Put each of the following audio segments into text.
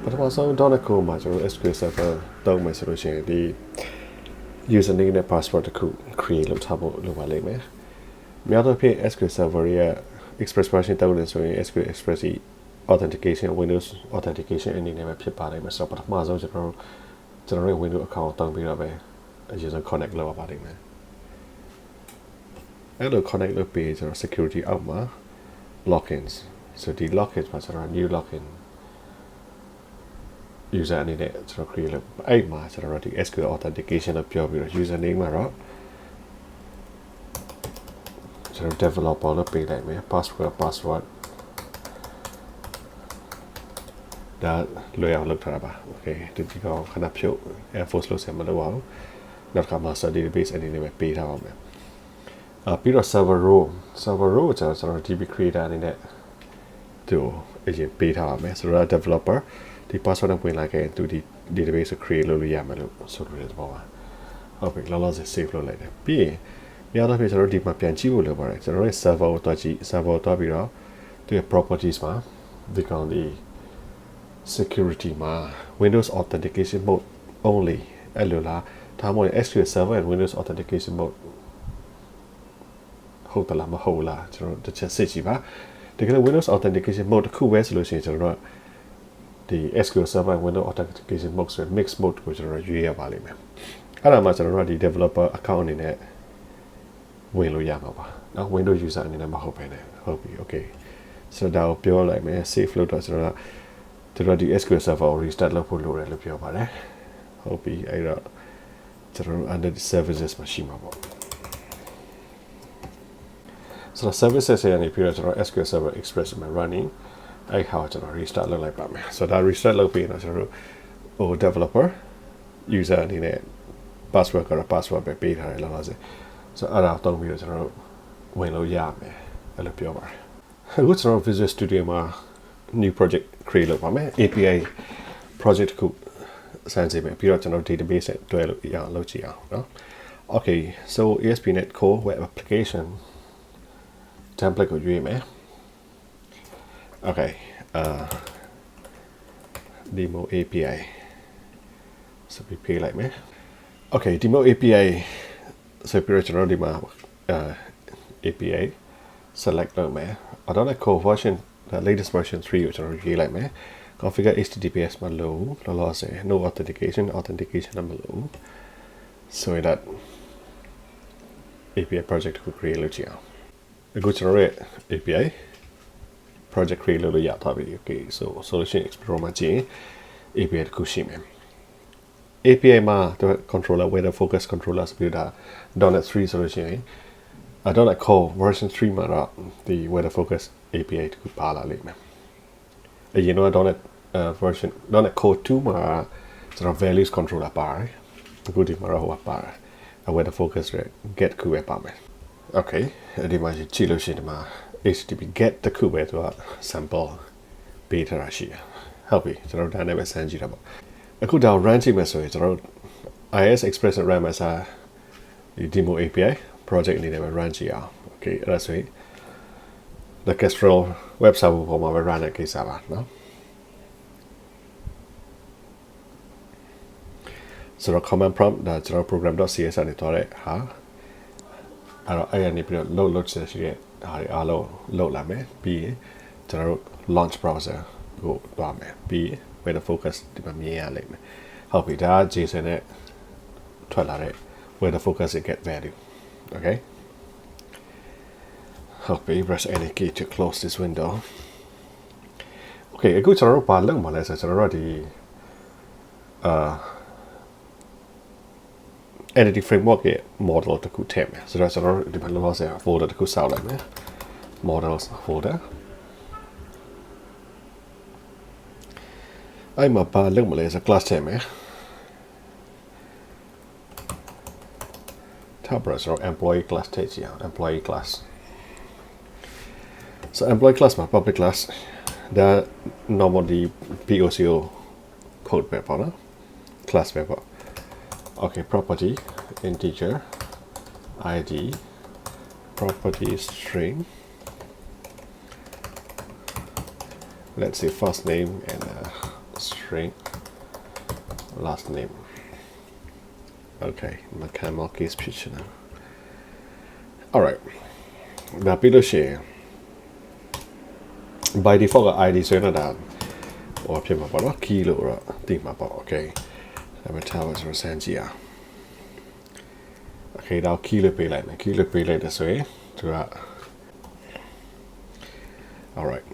ပထမဆုံး .NET Core မှာကျွန်တော် SQL Server သုံးမယ်ဆိုလို့ရှိရင်ဒီ username နဲ့ password တခု create လုပ်ထားဖို့လိုပါလိမ့်မယ်။များသောအားဖြင့် SQL Server ရဲ့ Express version သုံးနေဆိုရင် SQL Express authentication Windows authentication အနေနဲ့ပဲဖြစ်ပါလိမ့်မယ်။ဆိုတော့ပထမဆုံးကျွန်တော်ရဲ့ Windows account ကိုသုံးပြီးတော့ပဲ user connect လုပ်ရပါလိမ့်မယ်။အဲ့လို connect လုပ်ပြီးကျွန်တော် security အောက်မှာ logins ဆိုဒီ logins မှာကျွန်တော် new login user အနေနဲ့ကျွန်တော် create လုပ်အဲ့မှာကျွန်တော်ဒီ SQL authentication လို့ပြောပြီးတော့ username မှာတော့ကျွန်တော် developer လို့ပေးလိုက်မယ် password ဒါလွယ်အောင်လုပ်ထားတာပါ okay ဒီကောင်ခဏဖြုတ် enforce လုပ်ဆက်မလုပ်အောင်နောက်တစ်ခါ master database အနေနဲ့ပဲပေးထားပါမယ်ပြီးတော့ server row ကိုကျွန်တော် DB creator အနေနဲ့သူအရင်ပေးထားပါမယ်ဆိုတော့ developer ဒီ password နဲ့ဝင်လာခဲ့သူဒီ database ကို create လုပ်လို့ရမယ်လို့ဆိုလိုတဲ့သဘောပါဟုတ်ပြီလောလောဆယ် save လုပ်လိုက်တယ်ပြီးရင်များသောအားဖြင့်ကျွန်တော်ဒီမှာပြန်ကြည့်ဖို့လိုပါတယ်ကျွန်တော်ရဲ့ server ကိုတွားကြည့် server ကိုတွားပြီးတော့သူရဲ့ properties မှာဒီကောင်ဒီ security မှာ Windows authentication mode only အဲ့လိုလားဒါမှမဟုတ် SQL server and Windows authentication mode ဟုတ်တယ်လားမဟုတ်လားကျွန်တော်တစ်ချက်စစ်ကြည့်ပါတကယ်လို့ Windows authentication mode တစ်ခုပဲဆိုလို့ရှိရင်ကျွန်တော်တို့ဒီ SQL server Windows authentication mode ဆို mix mode ကိုကျွန်တော်ရွေးရပါလိမ့်မယ်အဲ့ဒါမှကျွန်တော်တို့ဒီ developer account အနေနဲ့ဝင်လို့ရမှာပါနော် Windows user အနေနဲ့မဟုတ်ဘဲနဲ့ဟုတ်ပြီ okay ဆိုတော့ဒါကိုပြောလိုက်မယ် save လုပ်တော့ကျွန်တော်ဒီ SQL server ကို restart လုပ်ဖို့လိုတယ်လို့ပြောပါတယ်ဟုတ်ပြီအဲ့တော့ကျွန်တော် under the services မှာရှိမှာပေါ့ဆိုတော့ services ရဲ့အနေပြီးတော့ကျွန်တော် SQL Server Express မှာ running အဲ့ဟာကျွန်တော် restart လုပ်လိုက်ပါမယ်ဆိုတော့ဒါ restart လုပ်ပြီးတော့ကျွန်တော်တို့ developer user အနေနဲ့ password ကတော့ password ပဲပေးထားတယ်လောလောဆယ်ဆိုတော့အဲ့ဒါတောင်းပြီးတော့ကျွန်တော်တို့ဝင်လို့ရမယ်အဲ့လိုပြောပါတယ်အခုကျွန်တော် Visual Studio မှာ new project create လုပ်ပါမယ် API project ခုစမ်းကြည့်မယ်ပြီးတော့ကျွန်တော် database နဲ့တွဲလို့ရအောင်လုပ်ကြည့်အောင်เนาะ okay so ASP.NET Core web application template ကိုရွေးမယ် okay demo API ဆိုပြီးပေးလိုက်မယ် okay demo API ဆိုပြီးတော့ကျွန်တော်ဒီမှာAPI select လုပ်မယ် .NET Core version the latest version 3ကိုကျွန်တော်ရွေးလိုက်မယ် configure HTTPS မလို့လောလောဆယ် no authentication မလို့ so that API project ကို create လုပ်ကြည့်အောင်အခုကျွန်တော်ရဲ့ API project create လုပ်လို့ရသွားပြီ okay so solution explorer မှာကြည့် API တခုရှိမယ် API မှာ controller weather focus controller ဆိုပြီးတော့ .NET 3 ဆိုလို့ရှိရင်.NET Core version 3 မှာတော့ဒီ weather focus API တခုပါလာလိမ့်မယ်အရင်တော့ .NET version .NET Core 2 မှာကျွန်တော် values controller ပါတယ်အခုဒီမှာတော့ဟိုပါတယ် weather focus ရဲ့ get ခုပဲပါမယ် okay ဒီမှာကြည့်လို့ရှိရင်ဒီမှာ HTTP get တခုပဲသူက sample ပေးထားတာရှိတယ်ဟုတ်ပြီကျွန်တော်ဒါနဲ့ပဲစမ်းကြည့်တာပေါ့အခုဒါ run ကြည့်မယ်ဆိုရင်ကျွန်တော် IIS Express run မှာစာဒီ demo API project အနေနဲ့ပဲ run ကြည့်အောင် okay အဲ့ဒါဆိုရင် the Kestrel web server ပေါ်မှာပဲ run တဲ့ကိစ္စပါเนาะဆိုတော့ command prompt ဒါကျွန်တော် program.cs နဲ့တွားတဲ့ဟာအဲ့တော့အဲ့ရနေပြီးတော့ load ဆက်ရှိတဲ့ဟာတွေအားလုံး load လာမယ်ပြီးရင်ကျွန်တော်တို့ launch browser ကိုတွားမယ်ပြီးရင် weather focus ဒီမှာမြင်ရလိမ့်မယ်ဟုတ်ပြီဒါက JSON နဲ့ထွက်လာတဲ့ weather focus get value okayဟုတ်ပြီ press any key to close this window okay အခုကျွန်တော်တို့ဘာလုပ်မှာလဲဆိုတော့ကျွန်တော်တို့ဒီentity framework ရဲ့ model တခုထည့်မယ်ဆိုတော့ကျွန်တော်တို့ဒီမှာလောလောဆယ် folder တခုစောက်လိုက်မယ် models folder အဲ့မှာဘာလုပ်မလဲဆို class ထည့်မယ် tab browser employee class ထည့်ကြည့်အောင် employee class so employee class မှာ public class ဒါ normally POCO code ပဲပေါ့နော် class ပဲပေါ့okay property integer id property string let's say first name and string last name okay မခံမ case ဖြစ်ချင်တာ alright ဒါပြီးလို့ရှိရင် by default က id ဆိုရင်ဒါဟိုဖြစ်မှာပေါ့နော် key လို့တော့သိမှာပေါ့ okay ဒါပေမဲ့ထားပါဆိုတော့စမ်းကြည့်အောင် okay တော့ key လို့ပေးလိုက်မယ် key လို့ပေးလိုက်တယ်ဆိုရင်သူက alright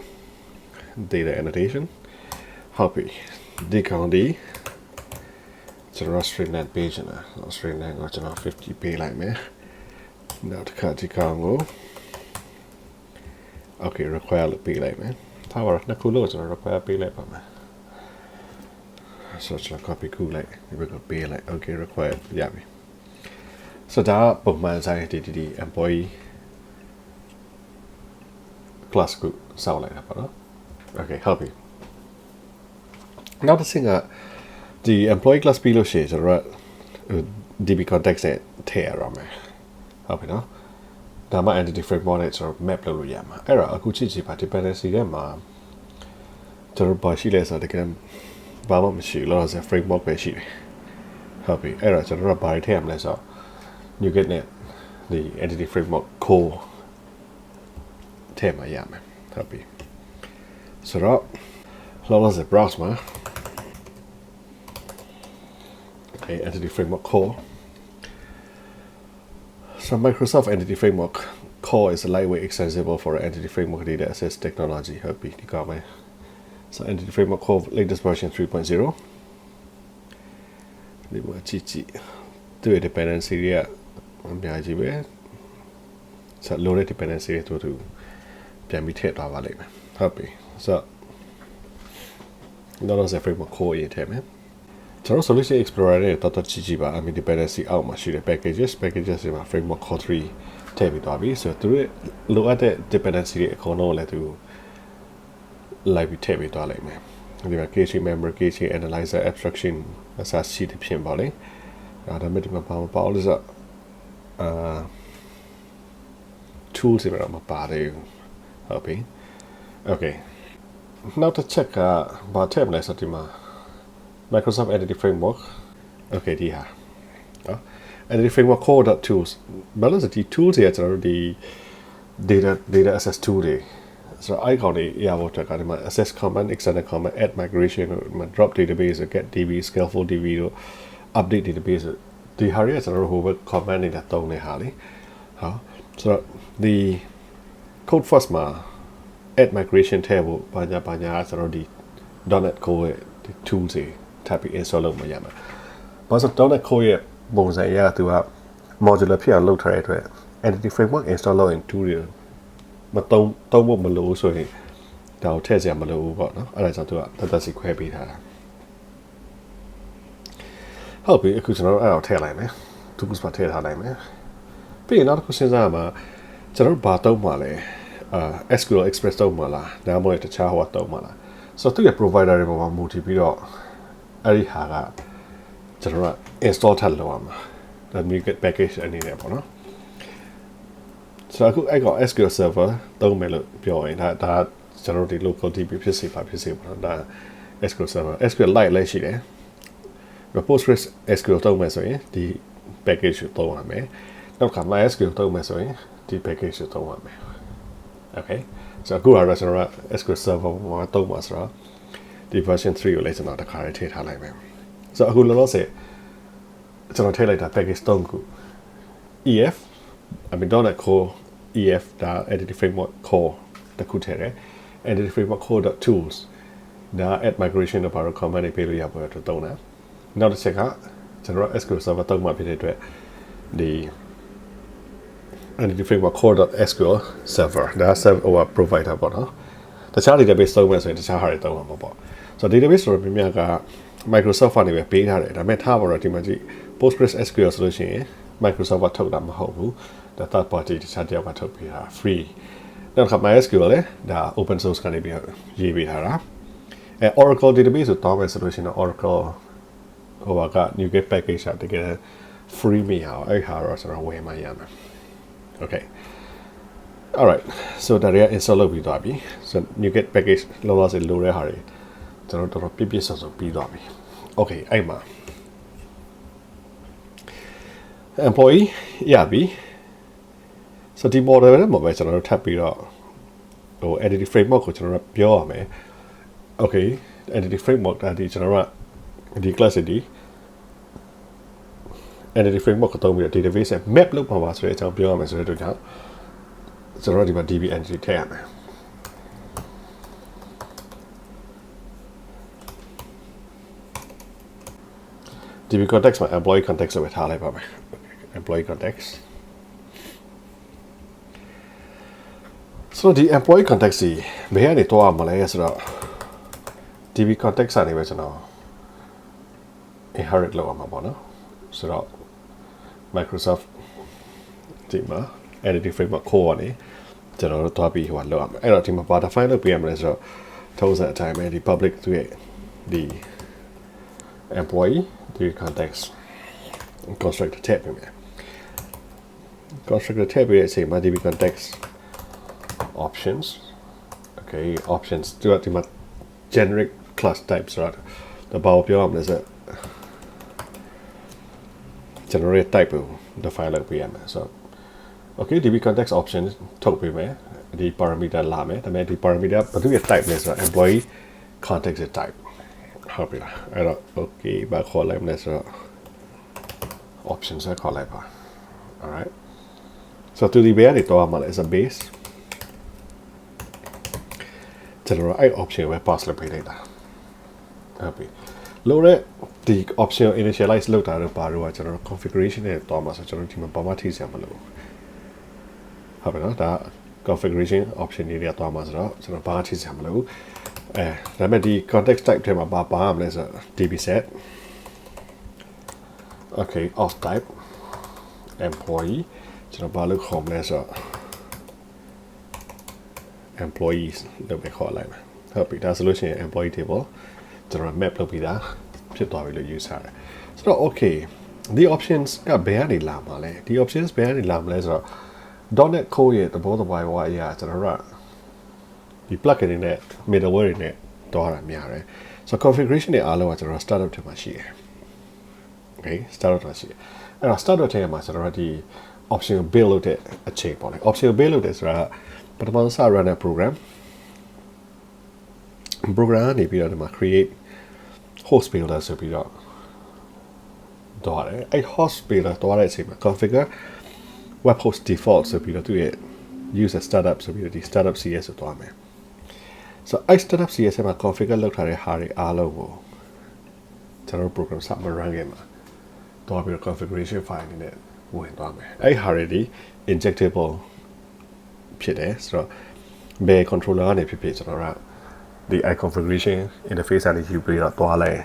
data annotation ဟုတ်ပြီဒီကောင်ဒီကျွန်တော် string length ပေးချင်တာ string length ကိုကျွန်တော်50ပေးလိုက်မယ်နောက်တစ်ခါဒီကောင်ကို okay require လို့ပေးလိုက်မယ်ထားပါတော့နှစ်ခုလို့ကျွန်တော် require ပေးလိုက်ပါမယ်ဆိုတော့ copy ခုလိုက်ဒီဘက်ကပေးလိုက် okay require ရပြီဆိုတော့ပုံမှန်ဆိုင်ဒီ employee class ကိုစောင့်လိုက်တာပေါ့နော် okay ဟုတ်ပြီနောက်တစ်ဆင့်ကဒီ employee class ပြီးလို့ရှိရင်ကျွန်တော် db context နဲ့ထည့်ရအောင်မယ်ဟုတ်ပြီနော်ဒါမှ entity framework နဲ့ကျွန်တော် map လုပ်လို့ရမှာအဲ့တော့အခုကြည့်ပါ dependency ထဲမှာကျွန်တော်ဘာရှိလဲဆိုတော့တကယ်ဘာမှမရှိလို့ဆို framework ပဲရှိတယ်ဟုတ်ပြီအဲ့တော့ကျွန်တော်ဘာတွေထည့်ရမလဲဆိုတော့ NuGet နဲ့ဒီ entity framework core ထည့်မှာရမယ်ဟုတ်ပြီဆိုတော့လောလောဆယ် browse မှာ okay entity framework core so Microsoft entity framework core is a lightweight extensible for entity framework data access technology ဟုတ်ပြီဒီကောင်ပဲ so entity framework core latest version 3.0ဒီမှာကြည့်သူ့ရဲ့ dependency တွေကအများကြီးပဲ so loaded dependency တွေသူပြန်ပြီးထည့်သွားပါလိမ့်မယ်ဟုတ်ပြီ so နောက်တော့ framework core ရေးထည့်မယ်ကျွန်တော် solution explorer နဲ့တော်တော်ကြည့်ပါ I mean dependency အောက်မှာရှိတဲ့ packages တွေမှာ framework core 3ထည့်ပြီးသွားပြီဆိုတော့သူတို့လိုအပ်တဲ့ dependency တွေအကုန်လုံးလည်းသူလိုက်ပြီးထည့်ပြီးသွားလိမ့်မယ်ဒီမှာ cache memory cache analyzer abstraction အစားရှိတဲ့ဖြစ်ပါလေဒါပေမဲ့ဒီမှာဘာမှမပေါ့လို့ဆိုtools တွေမှာမပါတယ်ဟုတ်ပြီ okay နောက်တစ်ချက်ကဘာထည့်မလဲဆိုတော့ဒီမှာ Microsoft Entity Framework okay ဒီဟာနော် Entity Framework core.tools ဘာလို့ဆိုဒီ tools တွေကကျွန်တော်တို့ဒီ data access tool တွေဆိုတော့ icon တွေရဖို့အတွက်ကဒီမှာ access command external command add migration တို့ drop database တို့ get db scaleful db တို့ update database တို့ဒီဟာတွေကကျွန်တော်တို့ဟိုဘက် command တွေတုံးနေဟာလေဟောဆိုတော့ဒီ code first မှာ add migration ထည့်ဖို့ဘာညာဆိုတော့ဒီ .NET Core ရဲ့ tools တွေထပ်ပြီး install လုပ်မှရမှာဘာလို့ .NET Core ရဲ့ပုံစံအရသူက modular ဖြစ်အောင်လုပ်ထားတဲ့အတွက် entity framework install လုပ်ရင် tool တွေမတုံးဖို့မလိုဆိုရင်ဒါကိုထည့်စရာမလိုဘူးပေါ့နော်အဲ့ဒါကြောင့်သူကတသက်စီခွဲပေးထားတာဟုတ်ပြီအခုကျွန်တော်တို့အဲ့ဒါကိုထည့်လိုက်မယ် tools မှာထည့်ထားလိုက်မယ်ပြီးရင်နောက်တစ်ခုစဉ်းစားရမှာကျွန်တော်တို့ဘာတုံးမှာလဲSQL Express တုံးမှာလားဒါမှမဟုတ်တခြားဟိုတုံးမှာလားဆိုတော့သူ့ရဲ့ provider တွေပေါ်မှာမူတည်ပြီးတော့အဲ့ဒီဟာကကျွန်တော်က install ထပ်လုပ်ရမှာဒါ NuGet package အနေနဲ့ပေါ့နော်ဆိုတော့အခုအဲ့ကောင် SQL server သုံးမယ်လို့ပြောရင်ဒါကျွန်တော်တို့ဒီ local DB ဖြစ်စေပါဖြစ်စေပေါ့နော်ဒါ SQL server SQL Lite လည်းရှိတယ် Postgres SQL သုံးမယ်ဆိုရင်ဒီ package ကိုသုံးရမယ်နောက်ခါ MySQL သုံးမယ်ဆိုရင်ဒီ package ကိုသုံးရမယ် okay ဆိုတော့အခုကတော့ကျွန်တော်က SQL server မှာသုံးပါဆိုတော့ဒီ version 3ကိုလည်းကျွန်တော်တစ်ခါလေးထည့်ထားလိုက်မယ်ဆိုတော့အခုလောလောဆယ်ကျွန်တော်ထည့်လိုက်တာ package 3ခု EF I mean .NET Core EF ဒါ Entity Framework Core တခုထည့်တယ် Entity Framework Core.tools ဒါ add migration တို့ဘာလို့ command တွေပေးလို့ရဖို့အတွက်သုံးတာနောက်တစ်ချက်ကကျွန်တော် SQL Server သုံးမှဖြစ်တဲ့အတွက်ဒီ Entity Framework Core.SQL Server ဒါ server provider ပေါ့နော်တခြား database သုံးမယ်ဆိုရင်တခြားဟာတွေသုံးမှာပေါ့ဆိုတော့ database ဆိုတော့ပြများက Microsoft ကနေပဲပေးထားတယ်ဒါပေမဲ့ထားပါတော့ဒီမှာကြည့် Postgres SQL ဆိုလို့ရှိရင် Microsoft ကထုတ်တာမဟုတ်ဘူးဒါ third party တခြားတယောက်ကထုတ်ပေးတာ free နောက်တစ်ခါ MySQL လည်းဒါ open source ကနေပြီးရေးပေးထားတာOracle database ဆိုတော့မယ်ဆိုလို့ရှိရင် Oracle ဟိုက NuGet package တကယ် free မရအောင်အဲ့ဟာတော့ကျွန်တော်ဝယ်မှရမယ် okay alright so ဒါတွေက install လုပ်ပြီးသွားပြီ so NuGet package လောလောဆယ်လိုတဲ့ဟာတွေ ကျွန်တော်တော်ပြည့်ပြည့်စုံစုံပြီးသွားပြီ okay အဲ့မှာ employee ရပြီ so ဒီ model နဲ့မှာပဲကျွန်တော်တို့ထပ်ပြီးတော့ဟို entity framework ကိုကျွန်တော်တို့ပြောရမယ် okay entity framework ဒါဒီကျွန်တော်တို့ကဒီ class ဒီ entity framework ကိုသုံးပြီးတော့ database နဲ့ map လုပ်ပါပါဆိုတဲ့အကြောင်းပြောရမယ်ဆိုတဲ့အတွက်ကြောင့်ကျွန်တော်တို့ဒီမှာ db entity ထည့်ရမယ် db context မှာ employee context ကိုပဲထားလိုက်ပါမယ် employee context so ဒီ employee context ကြီးဘယ်ကနေတော့မလဲဆိုတော့ db context ကနေပဲကျွန်တော် inherit လုပ်အောင်ပါပေါ့နော်ဆိုတော့ Microsoft ဒီမှာ entity framework ခေါ်ရနေကျွန်တော်တို့တွားပြီးဟိုကလောက်ရမယ်အဲ့တော့ဒီမှာ butterfly လုပ်ပေးရမယ်ဆိုတော့ထုံးစံအတိုင်းပဲဒီ public သူရဲ့ဒီ employee ဒီ context constructor ထည့်ပေးမယ် constructor ထည့်ပေးတဲ့အချိန်မှာ db context options okay options ဒီမှာ generic class types ဆိုတော့ဘာပြောရမလဲဆို generate type ကို define လုပ်ပေးရမယ်ဆိုတော့ okay db context option ထုတ်ပေးမယ်ဒီ parameter လာမယ်ဒါပေမဲ့ဒီ parameter ဘာလို့ type လဲဆိုတော့ employee context type ဟုတ်ပြီလားအဲ့တော့ okay ဘာခေါ်လိုက်မလဲဆိုတော့ options ကိုခေါ်လိုက်ပါ alright so သူဒီဘယ်ကနေတော့မှာလဲ is a base ကျွန်တော်အဲ့ option ကို pass လုပ်ပေးလိုက်တာဟုတ်ပြီလို့တဲ့ဒီ option ကို initialize လုပ်တာတော့ပါတော့ကျွန်တော် configuration နဲ့တော့မှာဆိုကျွန်တော်ဒီမှာဘာမှထိစရာမလိုဟုတ်ပြီနော်ဒါ configuration option တွေတော့မှာဆိုတော့ကျွန်တော်ဘာမှထိစရာမလိုဒါပေမဲ့ဒီ context type ထဲမှာပါရမလဲဆိုတော့ db set okay of type employee ကျွန်တော်ဘာလို့ခေါ်မလဲဆိုတော့ employees လို့ပဲခေါ်လိုက်မယ်ဟုတ်ပြီဒါဆိုလို့ရှိရင် employee table ကျွန်တော် map လုပ်ပြီးသားဖြစ်သွားပြီလို့ယူဆရတယ်ဆိုတော့ okay ဒီ options ကဘယ်ကနေလာမှာလဲဒီ options ဘယ်ကနေလာမှာလဲဆိုတော့ .NET Core ရဲ့သဘောတဘာဝအရာကျွန်တော်တို့ကဒီ plugin တွေနဲ့ middleware တွေနဲ့တွားတာများတယ်ဆိုတော့ configuration တွေအားလုံးကကျွန်တော် startup ထဲမှာရှိတယ် okay startup ထဲရှိတယ်အဲ့တော့ startup ထဲမှာကျွန်တော်တို့ဒီ option ကို build လုပ်တဲ့အချိန်ပေါ့လေ option ကို build လုပ်တယ်ဆိုတာပထမဆုံး run တဲ့ program နေပြီးတော့ဒီမှာ create host builder ဆိုပြီးတော့တော့တယ်အဲ့ host builder တော့တဲ့အချိန်မှာ configure web host default ဆိုပြီးတော့သူရဲ့ user startup ဆိုပြီးတော့ဒီ startup cs ကိုတော့မယ် so အဲ့ startup cs မှာ configure လုပ်ထားတဲ့ဟာတွေအားလုံးကိုကျွန်တော် program စမ run ခင်မှာတော့ပြီးတော့ configuration file တွေနဲ့ဝင်သွားမယ်အဲ့ဟာတွေဒီ injectable ဖြစ်တယ်ဆိုတော့ဘယ် controller ကနေဖြစ်ဖြစ်ကျွန်တော်တို့ဒီ configuration interface ကနေယူပြီးတော့တွားလိုက်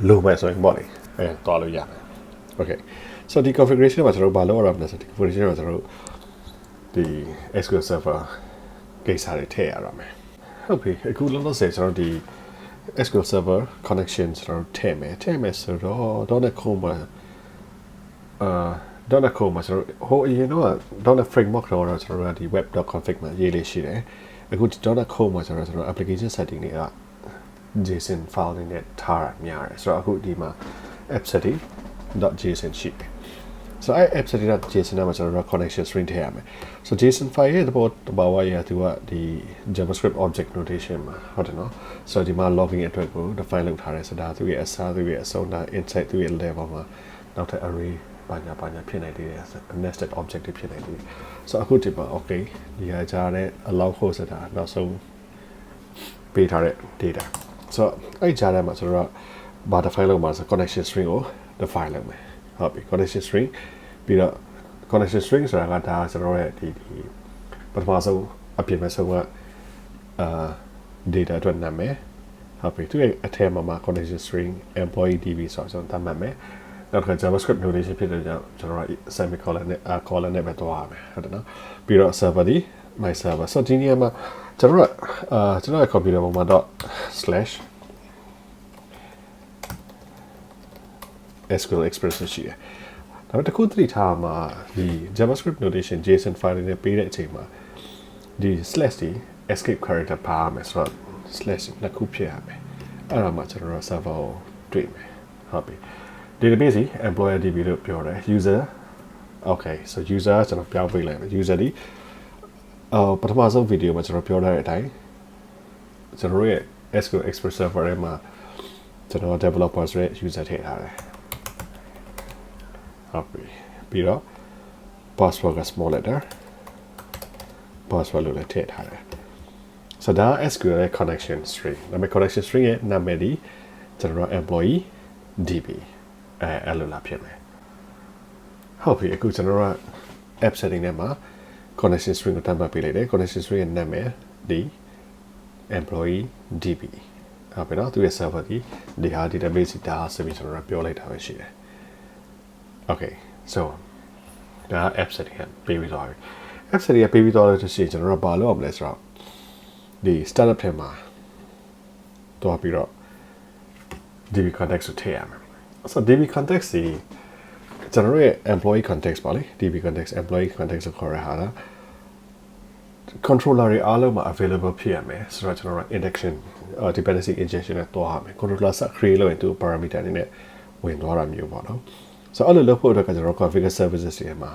လိုမဲ့ဆိုရင်ပေါ့လေတွားလို့ရတယ် okay so ဒီ configuration မှာကျွန်တော်ဘာလုပ်ရမလဲဆိုဒီ configuration မှာကျွန်တော်တို့ဒီ SQL server ကိစ္စတွေထည့်ရရမယ်ဟုတ်ပြီအခုလုံးလုံးဆယ်ကျွန်တော်ဒီ SQL server connection ကျွန်တော်ထည့်မယ်ဆိုတော့ .NET Core မှာ.NET Core မှာကျွန်တော်ဟိုအရင်တော့ .NET framework တော့ကျွန်တော်တို့ဒီ web.config မှာရေးလေးရှိတယ်အခုဒီ .NET Core မှာကျွန်တော် application setting တွေက JSON file တွေနဲ့ထားရများတယ်ဆိုတော့အခုဒီမှာ app setting.json ရှိတယ်ဆိုတော့app setting.json မှာကျွန်တော် connection string ထည့်ရမယ်ဆိုတော့ JSON file ရဲ့သဘောတဘာဝရသူကဒီ JavaScript object notation မှာဟုတ်တယ်နော်ဆိုတော့ဒီမှာ logging အတွက်ကို define လုပ်ထားတယ်ဆိုတော့ဒါသူရဲ့အစားသူရဲ့အဆုံးဒါ inside သူရဲ့ level မှာနောက်ထပ် array ဘာညာဖြစ်နေသေးတယ် nested object ဖြစ်နေသေးတယ်ဆိုတော့အခုဒီမှာ okay ဒီဟာကြားတဲ့ allow host ဆိုတာနောက်ဆုံးပေးထားတဲ့ data ဆိုတော့အဲ့ကြားထဲမှာကျွန်တော်ကဘာ define လုပ်မှာဆို connection string ကို define လုပ်မယ်ဟုတ်ပြီ connection string ပြီးတော့ connection string ဆိုတာကဒါကျွန်တော်ရဲ့ဒီပထမဆုံးအပြင်မဲ့ဆုံးကdata အတွက်နာမည်ဟုတ်ပြီသူရဲ့အထက်မှာ connection string employee db ဆိုတော့တတ်မှတ်မယ်နောက်တစ်ခါ JavaScript notation ဖြစ်တဲ့ကြောင့်ကျွန်တော်က semicolon နဲ့ colon နဲ့ပဲသွားရမယ်ဟုတ်တယ်နော်ပြီးတော့ server ဒီ my server ဆိုတော့ဒီနေရာမှာကျွန်တော်ရဲ့ computer ပေါ်မှာ ./SQL expression ရှိတယ်ဒါပေမဲ့တခုသတိထားမှာဒီ JavaScript notation JSON file တွေနဲ့ပေးတဲ့အချိန်မှာဒီ slash ဒီ escape character ပါရမယ်ဆိုတော့ slash နှစ်ခုဖြစ်ရမယ် အဲ့ဒါမှကျွန်တော်တို့ server ကိုတွေ့မယ်ဟုတ်ပြီ database ကြီး employer db လို့ပြောတယ် user okay so user ကျွန်တော်ပြောင်းပေးလိုက်မယ် user ဒီပထမဆုံး video မှာကျွန်တော်ပြောထားတဲ့အတိုင်းကျွန်တော်ရဲ့ SQL Express server ထဲမှာကျွန်တော် developers ရဲ့ user ထည့်ထားတယ်ဟုတ်ပြီပြီးတော့ password က small letter password လို့လည်းထည့်ထားတယ်ဆိုတော့ SQL ရဲ့ connection string ဒါပေမဲ့ connection string ရဲ့နာမည်ဒီကျွန်တော် employee db အဲ့လိုလာဖြစ်မယ်ဟုတ်ပြီအခုကျွန်တော်က app setting ထဲမှာ connection string ကိုတတ်မှတ်ပေးလိုက်တယ် connection string ရဲ့နာမည်ဒီ employee db ဟုတ်ပြီနော်သူရဲ့ server ဒီဟာ database ဒါဆိုပြီးကျွန်တော်ပြောလိုက်တာပဲရှိတယ် okay so ဒါ app setting ကပေးပြီးသွားပြီ app setting ကပေးပြီးသွားလို့ရှိရင်ကျွန်တော်တို့ဘာလုပ်အောင်လဲဆိုတော့ဒီ startup ထဲမှာတွားပြီးတော့ db context ကိုထည့်ရမယ်ဆိုတော့ db context ဒီကျွန်တော်ရဲ့ employee context ပါလေ db context employee context ကိုခေါ်ရတာ controller တွေအားလုံးမှာ available ဖြစ်ရမယ်ဆိုတော့ကျွန်တော်တို့ injection dependency injection နဲ့တွားရမယ် controller ဆက် create လုပ်ရင်သူ parameter အနေနဲ့ဝင်သွားတာမျိုးပေါ့နော်ဆိုတော့အဲ့လိုလုပ်ဖို့အတွက်ကကျွန်တော် configure services တွေမှာ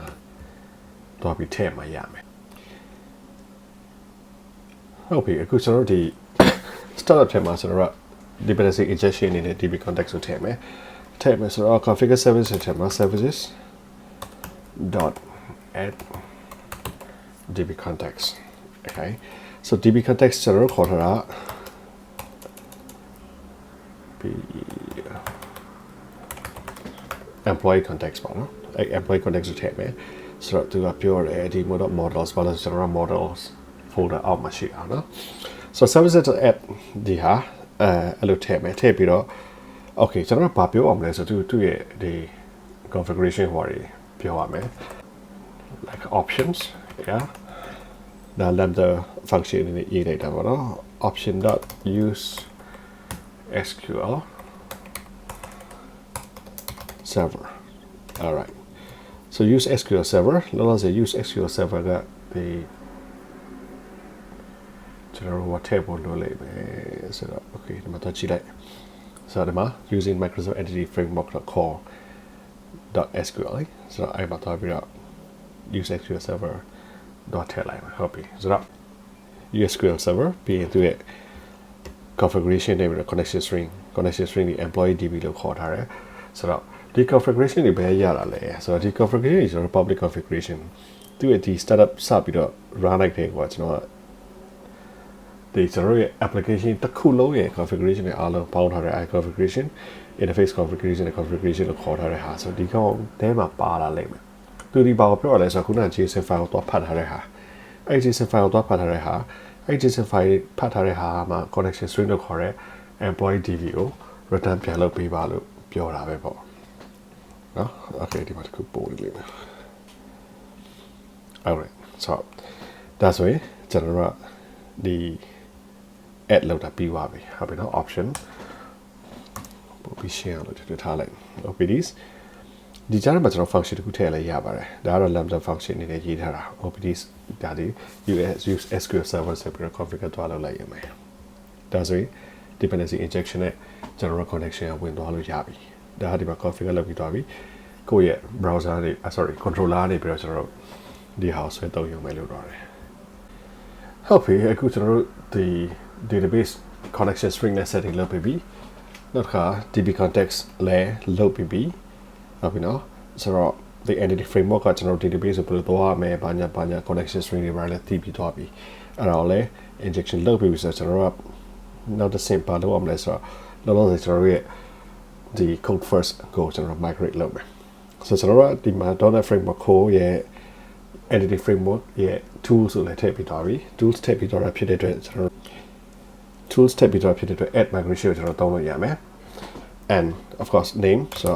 တွားပြီးထည့်မှရမယ်ဟုတ်ပြီအခုကျွန်တော်တို့ဒီ startup ထဲမှာကျွန်တော်တို့ dependency injection အနေနဲ့ db context ကိုထည့်မယ်ဆိုတော့ configure services ထဲမှာ services dot add db context okay so db context ကျွန်တော်တို့ခေါ်ထားတာemployee context ပေါ့နော်အဲ့ employee context ကိုထည့်မယ်ဆိုတော့သူကပြောတယ်ဒီ models ဘာလို့ကျွန်တော် models folder အောက်မှာရှိအောင်နော် so services.add ဒီဟာအဲ့လိုထည့်မယ်ထည့်ပြီးတော့ okay ကျွန်တော်ဘာပြောအောင်လဲဆိုတော့သူရဲ့ဒီ configuration ဟောတွေပြောရမယ် like options yeah ဒါ lambda function နဲ့ရေးလိုက်တာပေါ့နော် option.use sql server all right so use sql server let's say use sql server ကဒီကျွန်တော်တို့ table လို့လိုက်မယ်ဆိုတော့ okay ဒီမှာတော့ကြည့်လိုက်ဆိုတော့ဒီမှာ using microsoft entity framework core .sql ဆိုတော့အဲ့မှာတော့ပြီးတော့ use sql server .tel လိုက်မှာဟုတ်ပြီဆိုတော့ sql server ပြီးရင်သူရဲ့ configuration နဲ့ပြီးတော့ connection string ဒီ employee db လို့ခေါ်ထားတယ်ဆိုတော့ဒီ configuration တွေဘယ်ရတာလဲဆိုတော့ဒီ configuration တွေကျွန်တော် public configuration သူရဲ့ဒီ startup စပြီးတော့ run လိုက်တဲ့ကွာကျွန်တော်ဒီကျွန်တော်ရဲ့ application တစ်ခုလုံးရဲ့ configuration တွေအားလုံးပေါင်းထားတဲ့ configuration interface configuration နဲ့ configuration လို့ခေါ်ထားတဲ့ဟာဆိုဒီကောင်ထဲမှာပါလာလိမ့်မယ်သူဒီဘာကိုပြောရလဲဆိုတော့ခုနက JSON file ကိုတော့ဖတ်ထားတဲ့ဟာအဲ့ JSON file ကိုတော့ဖတ်ထားတဲ့ဟာအဲ့ JSON file ဖတ်ထားတဲ့ဟာမှာ connection string လို့ခေါ်တဲ့ employee db ကို return ပြန်လုပ်ပေးပါလို့ပြောတာပဲပေါ့နော် okay ဒီမှာတစ်ခုပို့လိမ့်မယ် alright so ဒါဆိုရင်ကျွန်တော်တို့ဒီ add လောက်တာပြီးသွားပြီဟုတ်ပြီနော် option ပို့ပြီး share လို့ထည့်ထားလိုက် okay this ဒီကြားမှာကျွန်တော် function တစ်ခုထည့်လိုက်ရပါတယ်ဒါကတော့ lambda function အနေနဲ့ရေးထားတာ okay this ဒါဒီ use sql server ဆိုပြီးတော့ configure သွားလုပ်လိုက်ရမယ်ဒါဆိုရင် dependency injection နဲ့ကျွန်တော် connection ကဝင်သွားလို့ရပြီဒါဟာဒီမှာ configure လုပ်ပြီးသွားပြီကိုယ့်ရဲ့ browser နဲ့ sorry controller နဲ့ပြီးတော့ကျွန်တော်တို့ဒီဟာဆွဲသုံးရုံပဲလုပ်တော့တယ်ဟုတ်ပြီအခုကျွန်တော်တို့ဒီ database connection string နဲ့ setting လုပ်ပြီးပြီနောက်တစ်ခါ db context လည်းလုပ်ပြီးပြီဟုတ်ပြီနော်ဆိုတော့ the entity framework ကကျွန်တော် database ကိုဘယ်လိုသွားရမလဲဘာညာ connection string တွေပါလဲသိပြီးသွားပြီအဲ့ဒါကိုလည်း injection လုပ်ပြီးပြီဆိုတော့ကျွန်တော်တို့ကနောက်တစ်ဆင့်ပါလုပ်အောင်လဲဆိုတော့လောလောဆယ်ကျွန်တော်တို့ရဲ့ဒီ code first ကိုကျွန်တော် migrate လုပ်မယ်ဆိုတော့ကျွန်တော်တို့ဒီမှာ .NET framework ကိုရဲ့ entity framework ရဲ့ tools ကိုလည်းထည့်ပြီးသွားပြီ tools ထည့်ပြီးသွားတာဖြစ်တဲ့အတွက်ကျွန်တော် tools ထည့်ပြီးသွားဖြစ်တဲ့အတွက် add migration ကိုကျွန်တော်သုံးလို့ရမယ် and of course name so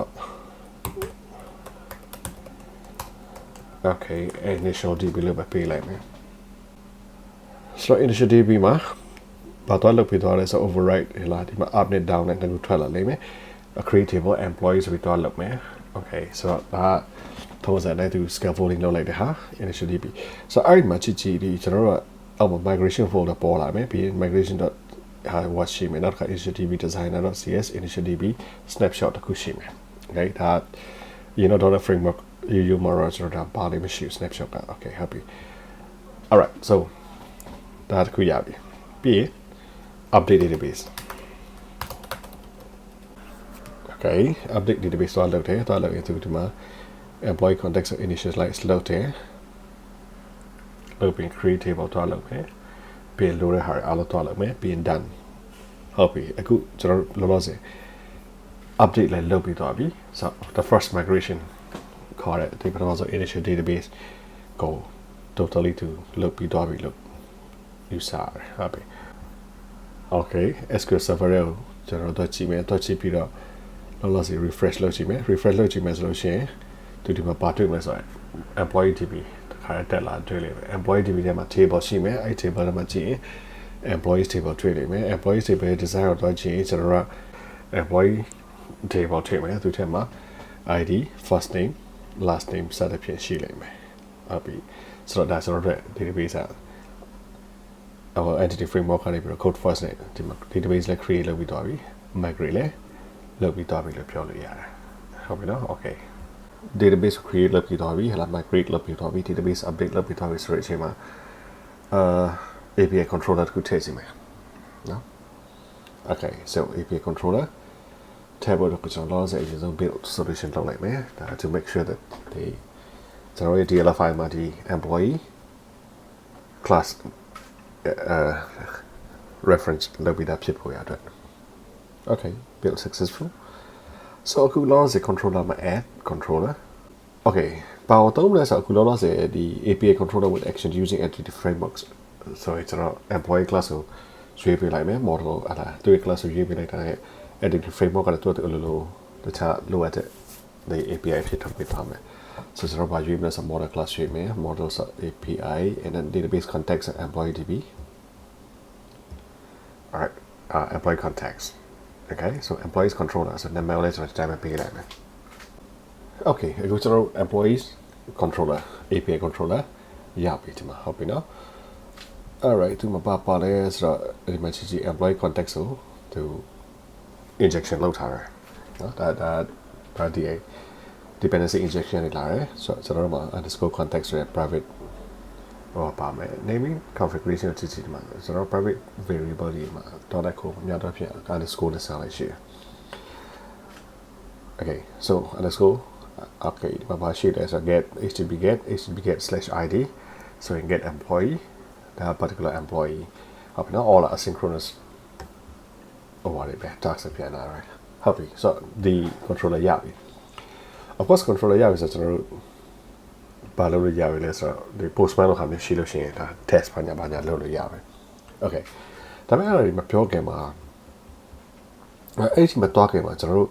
okay initial db လို့ပဲပေးလိုက်မယ်so initial db မှာဘာတော့လုပ်ပြီးသွားလဲဆို override ဟလာဒီမှာ up နဲ့ down နဲ့နှစ်ခုထွက်လာလိမ့်မယ် create table employees ဆိုပြီးတော့လုပ်မယ် okay so ဒါ通常咧都 scaffolding လုပ်လိုက်တဲ့ဟာ initial db so အဲ့ဒီမှာကြည့်ဒီကျွန်တော်တို့ကအောက်မှာ migration folder ပေါ်လာမယ်ပြီး migration what ရှိမယ်နောက်တစ်ခါ initiative designer.cs initiative snapshot တစ်ခုရှိမယ် okay ဒါ .NET framework you more ဆိုတာဘာလို့မရှိ snapshot က okay happy alright so ဒါတစ်ခုရပြီပြီး update database okay update database သွားလုပ်တယ်ရင်သူဒီမှာ employee context initialize လုပ်တယ်လုပ်ပြီး create table သွားလုပ်မယ်ပြီးလိုတဲ့ဟာအားလုံးသွားလုပ်မယ်ပြီး done ဟုတ်ပြီအခုကျွန်တော်လောလောဆယ် update လည်းလုပ်ပြီးသွားပြီ so the first migration ခေါ်တဲ့ဒီပထမဆုံး initial database ကို totally to လုပ်ပြီးသွားပြီလို့ယူဆရတယ်ဟုတ်ပြီ okay SQL server ကိုကျွန်တော်တို့ကြည့်မယ်ကြည့်ပြီးတော့လောလောဆယ် refresh လုပ်ကြည့်မယ်ဆိုလို့ရှိရင်သူဒီမှာပါတွေ့မယ်ဆိုရင် employee DB တခါတက်လာတွေ့လိမ့်မယ် employee DB ထဲမှာ table ရှိမယ်အဲ့ table ထဲမှာကြည့်ရင် employees table တွေ့လိမ့်မယ် employees table design ကိုတော့ကြည့်ရင်ကျွန်တော်က employee table တွေ့မယ်သူထဲမှာ ID first name last name စသဖြင့်ရှိလိမ့်မယ်ဟုတ်ပြီဆိုတော့ဒါကျွန်တော်တို့ database our entity framework ကနေပြီးတော့ code first နဲ့ဒီမှာ database လည်း create လုပ်ပြီးသွားပြီ migrate လည်းလုပ်ပြီးသွားပြီလို့ပြောလို့ရတယ်ဟုတ်ပြီနော် okay database create လုပ်ပြီးသွားပြီဟလာ migrate လုပ်ပြီးသွားပြီ database update လုပ်ပြီးသွားပြီဆိုတဲ့အချိန်မှာAPI controller ကိုထည့်စီမယ်နော် okay so API controller table ကိုကျွန်တော်လောဆယ်အရင်ဆုံး build solution လုပ်လိုက်မယ်ဒါ to make sure that ဒီကျွန်တော်ရဲ့ DLL file မှာဒီ employee class reference လုပ်ပြီးသားဖြစ်ဖို့ရအတွက် okay build successful so အခုလောဆယ် controller မှာ add controller okay ဘာလို့တော့လဲဆိုအခုလောဆယ်ဒီ API controller with action using entity frameworks so ကျွန်တော် employee class ကိုရွေးပေးလိုက်မယ် model အဲ့ဒါသူ့ class ကိုရွေးပေးလိုက်တာနဲ့ entity framework ကလည်းသူ့လိုတခြားလိုအပ်တဲ့ the API ဖြစ်ထုတ်ပေးထားမယ် so ကျွန်တော်ဘာရွေးမလဲဆို model class ရွေးမယ် model API and then database context and employee DB alright employee context okay so employees controller so နာမည်လေးကျွန်တော်တိုင်းပေးလိုက်မယ် okay အခုကျွန်တော် employees controller API controller ရပြီဒီမှာဟုတ်ပြီနော် alright ဒီမှာပါလဲဆိုတော့ဒီမှာကြည့် employee context ကိုသူ injection လုပ်ထားတယ်နော်ဒါဒီ dependency injection တွေလာတယ်ဆိုတော့ကျွန်တော်တို့မှာ underscore context ဆိုတဲ့ private ဟောပါမယ် naming configuration ကိုကြည့်ဒီမှာကျွန်တော် private variable တွေမှာ .NET ကိုများတော့ဖြစ် underscore နဲ့ဆက်လိုက်ရှိတယ် okay so underscore okay ဒီမှာပါရှိတယ်ဆိုတော့ get http get /id so you can get employee that particular employee ဟုတ်ပြီနော် all are asynchronous ဟိုပါတယ်ပဲ task ပြန်လာတယ်ဟုတ်ပြီ so ဒီ controller ရပြီ of course controller ရပြီဆိုတော့ကျွန်တော်တို့ဘာလုပ်လို့ရပြီလဲဆိုတော့ဒီ postman လောက်ခါမျိုးရှိလို့ရှိရင်ဒါ test ဘာညာလုပ်လို့ရပြီ okay ဒါပေမဲ့အဲ့ဒီမပြောခင်မှာအဲ့ဒီမှာတွားခင်မှာကျွန်တော်တို့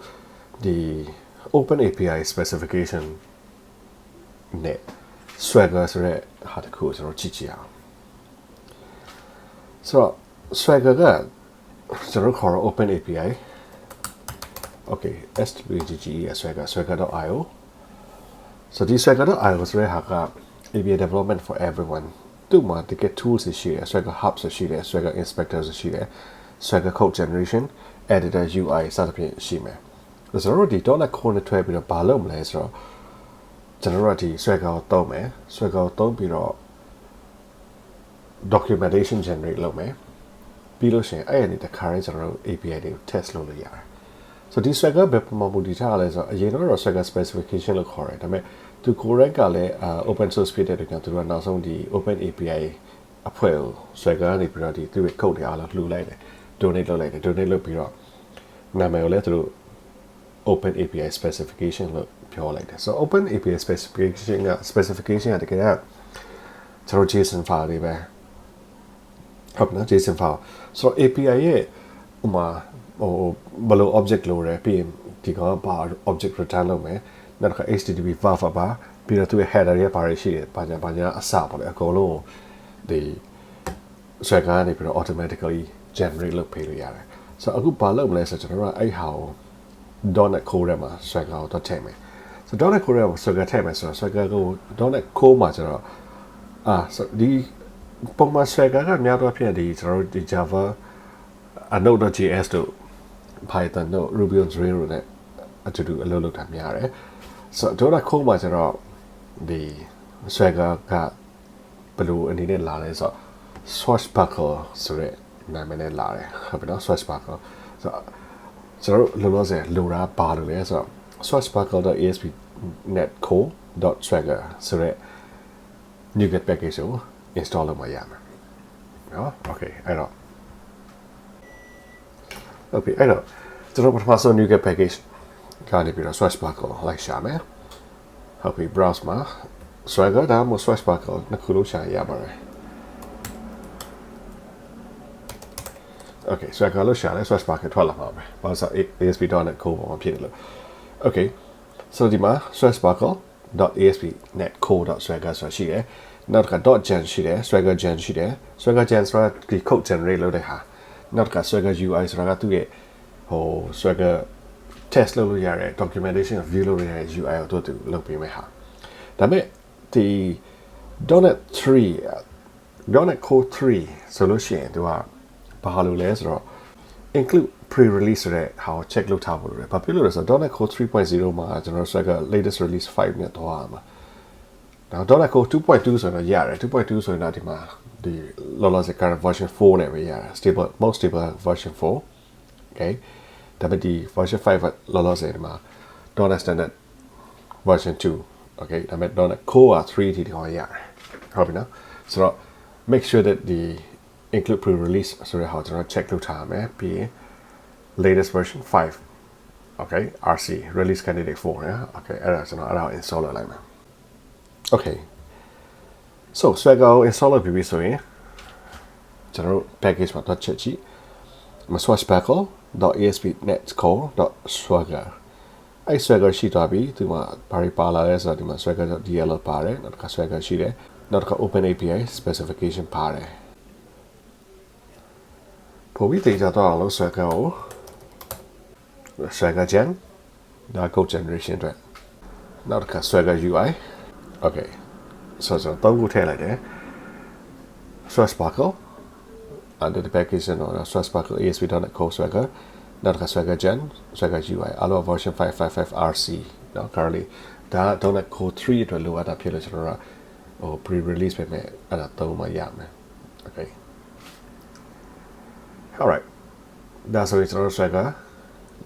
ဒီ open API specification နဲ့ swagger ဆိုတဲ့ဟာတစ်ခုကိုကျွန်တော်ကြည့်အောင်ဆိုတော့ swagger ကကျွန်တော်ခေါ် open API okay swagger.io so ဒီ swagger.io ဆိုတဲ့ဟာက API development for everyone သူ့မှာ ticket tools ရှိတယ် swagger hub ရှိတယ် swagger inspector ရှိတယ် swagger code generation editor UI စသဖြင့်ရှိမယ်ကျွန်တော်တို့ဒီ .NET Core နဲ့ထွဲပြီးတော့ဘာလုပ်မလဲဆိုတော့ကျွန်တော်တို့ဒီ swagger ကိုသုံးမယ် swagger ကိုသုံးပြီးတော့ documentation generate လုပ်မယ်ပြီးလို့ရှိရင်အဲ့ဒီတခါရင်ကျွန်တော်တို့ API တွေကို test လုပ်လို့ရတယ် so ဒီ swagger ဘယ်ပုံမှန်မူတည်ထားလဲဆိုတော့အရင်တော့ swagger specification လို့ခေါ်တယ်ဒါပေမဲ့သူ correct ကလည်း open source ဖြစ်တဲ့အတွက်သူကနောက်ဆုံးဒီ open API အဖွဲ့ကို swagger ကနေပြီးတော့ဒီသူ့ရဲ့ code တွေအားလုံးလှူလိုက်တယ် donate လုပ်လိုက်တယ် donate လုပ်ပြီးတော့နာမည်ကိုလည်းသူတို့ open API specification လို့ပြောလိုက်တယ် so open API specification ကတကယ်ကကျွန်တော် JSON file တွေပဲဟုတ်နော် JSON file so API ရဲ့ဥမာဟိုဘယ်လို object လို့ရပြီးဒီကောင်ကဘာ object return လုပ်မယ်နောက်တစ်ခါ HTTP file ပါပြီးတော့သူ့ရဲ့ header ရဲ့ဘာတွေရှိတယ်ဘာညာအစပေါ့လေအကုန်လုံးဒီ swagger ကနေပြီးတော့ automatically generate လုပ်ပေးလို့ရတယ် so အခုဘာလုပ်မလဲဆိုတော့ကျွန်တော်တို့အဲ့ဟာကို .NET Core ထဲမှာ swagger ကိုတော့ထည့်မယ် so .NET Core ထဲမှာ swagger ထည့်မယ်ဆိုတော့ swagger ကို .NET Core မှာကျွန်တော်so ဒီပုံမှန် swagger ကများတော့ဖြစ်ဒီကျွန်တော်တို့ဒီ Java a node.js တို့ Python တို့ Ruby on Rails တို့နဲ့အတူတူအလုပ်လုပ်တာများတယ်ဆိုတော့ .NET Core မှာကျတော့ဒီ Swagger ကဘယ်လိုအနေနဲ့လာလဲဆိုတော့ Swashbuckle ဆိုတဲ့နာမည်နဲ့လာတယ်ဟုတ်ပြီနော် Swashbuckle ဆိုတော့ကျွန်တော်တို့လောလောဆယ်လိုတာပါလို့လဲဆိုတော့ swashbuckle.asp.netcore.swagger ဆိုတဲ့ NuGet package ကို install လုပ်မှရမယ်နော် okay အဲ့တော့ကျွန်တော်ပထမဆုံး NuGet package ကနေပြီးတော့ Swashbuckle လိုက်ရှာမယ်ဟုတ်ပြီ browse မှာ Swagger ဒါမှမဟုတ် Swashbuckle နှစ်ခုလုံးရှာရပါတယ်Okay, Swagger လို့ရှာလဲ Swashbuckle ထွက်လာမှာပဲဘာလို့ဆို ASP.NET Core ပေါ်မှာဖြစ်တယ်လို့ Okay so ဒီမှာ Swashbuckle.asp.netcore.swagger ဆိုတာရှိတယ်နောက်တစ်ခါ .gen ရှိတယ် Swagger gen ရှိတယ် Swagger gen ဆိုတာဒီ code generate လုပ်တဲ့ဟာနောက်တစ်ခါ Swagger UI ဆိုတာကသူ့ရဲ့ဟို Swagger test လုပ်လို့ရတဲ့ documentation view လုပ်လို့ရတဲ့ UI ကိုသူလုပ်ပေးမယ်ဟာဒါပေမဲ့ဒီ .NET 3 .NET Core 3ဆိုလို့ရှိရင်သူကဘာလို့လဲဆိုတော့ include pre-release ဆိုတဲ့ဟာကို check လုပ်ထားဖို့လိုတယ်။ဘာဖြစ်လို့လဲဆိုတော့ .NET Core 3.0 မှာကျွန်တော် Swagger latest release 5နဲ့တော့ရမှာ။နောက် .NET Core 2.2 ဆိုတော့ရတယ် 2.2 ဆိုရင်တော့ဒီမှာဒီလောလောဆယ် current version 4နဲ့ပဲရတယ် stable most stable version 4 okay ဒါပေမဲ့ဒီ version 5လောလောဆယ်ဒီမှာ .NET standard version 2 okay ဒါပေမဲ့ .NET Core 3ဒီတော့ရတယ်။ဟုတ်ပြီနော်။ဆိုတော့ make sure that the include pre-release ဆိုတဲ့ဟာကျွန်တော် check လုပ်ထားရမယ်ပြီးရင် latest version 5 okay RC release candidate 4 yeah okay အဲ့ဒါကျွန်တော်အဲ့ဒါ install လုပ်လိုက်မယ် okay so Swagger ကို install လုပ်ပြီးပြီဆိုရင်ကျွန်တော်တို့ package မှာတော့ချက်ကြည့် swashbuckle.asp.netcore.swagger အဲ့ Swagger ရှိသွားပြီဒီမှာဘာတွေပါလာလဲဆိုတော့ဒီမှာ swagger.dll ပါတယ်နောက်တစ်ခါ Swagger ရှိတယ်နောက်တစ်ခါ open API specification ပါတယ်ပိုပြီးတေချာတော့အောင်လို့ Swagger ကို Swagger gen ဒါ code generation အတွက်နောက်တစ်ခါ Swagger UI okay ဆိုတော့တော့ခုထည့်လိုက်တယ် Swashbuckle under the package နော် Swashbuckle ASP.NET Core Swagger နောက်တစ်ခါ Swagger gen Swagger UI အလော version 555 RC နော် currently ဒါ .NET Core 3အတွက်လိုအပ်တာဖြစ်လို့ကျွန်တော်ကဟို pre-release ပဲမဲ့အဲ့ဒါသုံးမှရမယ် okay alright ဒါဆိုရင်ကျွန်တော်တို့ Swagger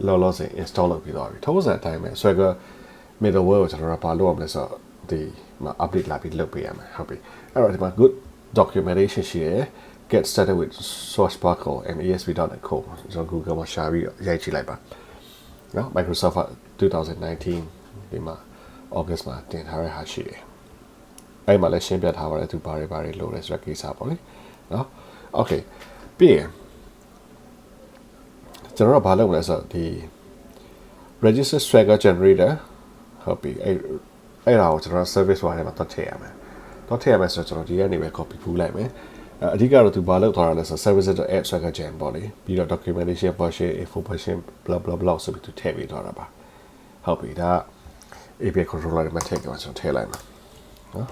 လောလောဆယ် install လုပ်ပြီးသွားပြီထုံးစံအတိုင်းပဲ Swagger middleware ကိုကျွန်တော်တို့ဘာလုပ်ရမလဲဆိုတော့ဒီမှာ update လာပြီးလုပ်ပေးရမယ်ဟုတ်ပြီအဲ့တော့ဒီမှာ good documentation ရှိတယ် get started with Swashbuckle and ASP.NET Core ကျွန်တော် Google မှာရှာပြီးရိုက်ကြည့်လိုက်ပါနော် Microsoft 2019ဒီမှာ August မှာတင်ထားတဲ့ဟာရှိတယ်အဲ့မှာလည်းရှင်းပြထားပါတယ်သူဘာတွေလုပ်လဲဆိုတဲ့ကိစ္စပေါ့လေနော် okay ပြီးရင်ကျွန်တော်တို့ဘာလုပ်မလဲဆိုတော့ဒီ register Swagger generator ဟုတ်ပြီအဲ့ဒါကိုကျွန်တော် service ဝါထဲမှာတွက်ထည့်ရမယ်တွက်ထည့်ရမယ်ဆိုတော့ကျွန်တော်ဒီကနေပဲ copy ဖူးလိုက်မယ်အဓိကတော့သူဘာလုပ်ထားရလဲဆိုတော့ services.app Swagger gen ပေါ့လေပြီးတော့ documentation version info version blah blah blah ဆိုပြီးသူထည့်ပေးထားတာပါဟုတ်ပြီဒါ API controller တွေမှာထည့်ကြအောင်ကျွန်တော်ထည့်လိုက်မှာနော်